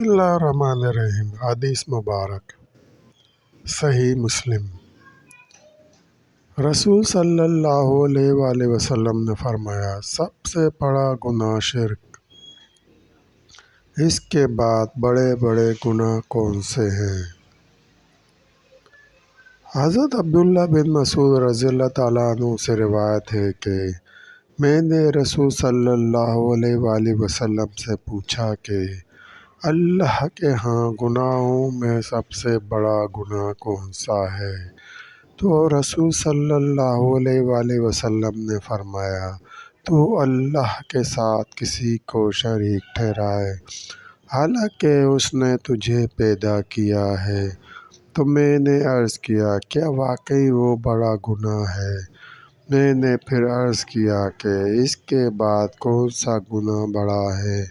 بسم اللہ الرحمن الرحیم۔ حدیث مبارک صحیح مسلم۔ رسول صلی اللہ علیہ وآلہ وسلم نے فرمایا، سب سے بڑا گناہ شرک، اس کے بعد بڑے بڑے گناہ کون سے ہیں؟ حضرت عبداللہ بن مسعود رضی اللہ تعالیٰ عنہ سے روایت ہے کہ میں نے رسول صلی اللہ علیہ وآلہ وسلم سے پوچھا کہ اللہ کے ہاں گناہوں میں سب سے بڑا گناہ کون سا ہے؟ تو رسول صلی اللہ علیہ وآلہ وسلم نے فرمایا، تو اللہ کے ساتھ کسی کو شریک ٹھہرائے حالانکہ اس نے تجھے پیدا کیا ہے۔ تو میں نے عرض کیا، کیا واقعی وہ بڑا گناہ ہے؟ میں نے پھر عرض کیا کہ اس کے بعد کون سا گناہ بڑا ہے؟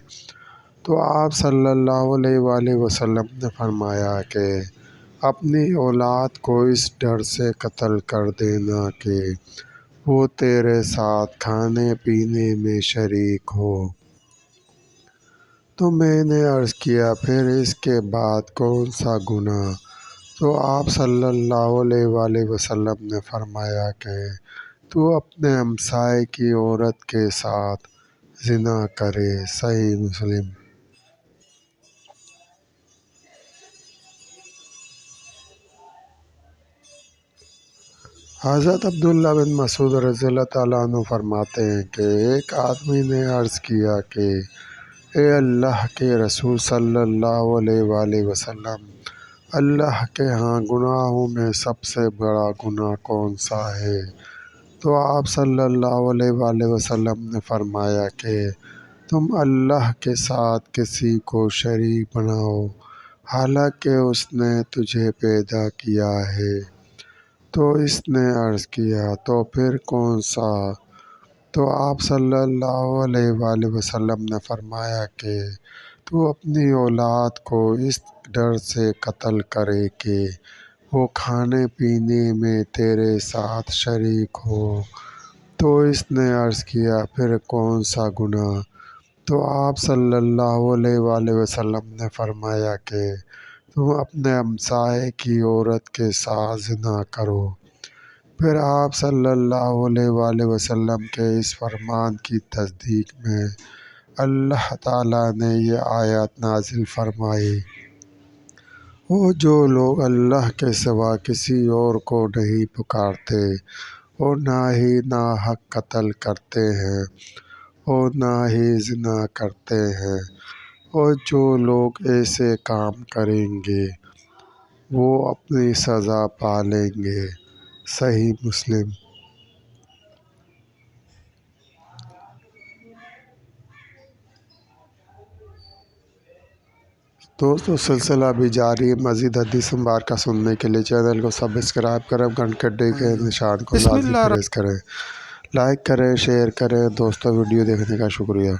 تو آپ صلی اللہ علیہ وآلہ وسلم نے فرمایا کہ اپنی اولاد کو اس ڈر سے قتل کر دینا کہ وہ تیرے ساتھ کھانے پینے میں شریک ہو۔ تو میں نے عرض کیا، پھر اس کے بعد کون سا گناہ؟ تو آپ صلی اللہ علیہ وآلہ وسلم نے فرمایا کہ تو اپنے ہمسائے کی عورت کے ساتھ زنا کرے۔ صحیح مسلم۔ حضرت عبداللہ بن مسعود رضی اللہ تعالیٰ عنہ فرماتے ہیں کہ ایک آدمی نے عرض کیا کہ اے اللہ کے رسول صلی اللہ علیہ وآلہ وسلم، اللہ کے ہاں گناہوں میں سب سے بڑا گناہ کون سا ہے؟ تو آپ صلی اللہ علیہ وآلہ وسلم نے فرمایا کہ تم اللہ کے ساتھ کسی کو شریک بناؤ حالانکہ اس نے تجھے پیدا کیا ہے۔ تو اس نے عرض کیا، تو پھر کون سا؟ تو آپ صلی اللہ علیہ وآلہ وسلم نے فرمایا کہ تو اپنی اولاد کو اس ڈر سے قتل کرے کہ وہ کھانے پینے میں تیرے ساتھ شریک ہو۔ تو اس نے عرض کیا، پھر کون سا گناہ؟ تو آپ صلی اللہ علیہ وآلہ وسلم نے فرمایا کہ تم اپنے ہمسائے کی عورت کے ساتھ زنا کرو۔ پھر آپ صلی اللہ علیہ وآلہ وسلم کے اس فرمان کی تصدیق میں اللہ تعالیٰ نے یہ آیات نازل فرمائی، وہ جو لوگ اللہ کے سوا کسی اور کو نہیں پکارتے اور نہ ہی ناحق قتل کرتے ہیں اور نہ ہی زنا کرتے ہیں، اور جو لوگ ایسے کام کریں گے وہ اپنی سزا پالیں گے۔ صحیح مسلم۔ دوستو، سلسلہ بھی جاری ہے۔ مزید حدیث مبارکہ سننے کے لیے چینل کو سبسکرائب کریں، گھنٹی کے نشان کو لازمی پریس کریں، لائک کریں، شیئر کریں۔ دوستو، ویڈیو دیکھنے کا شکریہ۔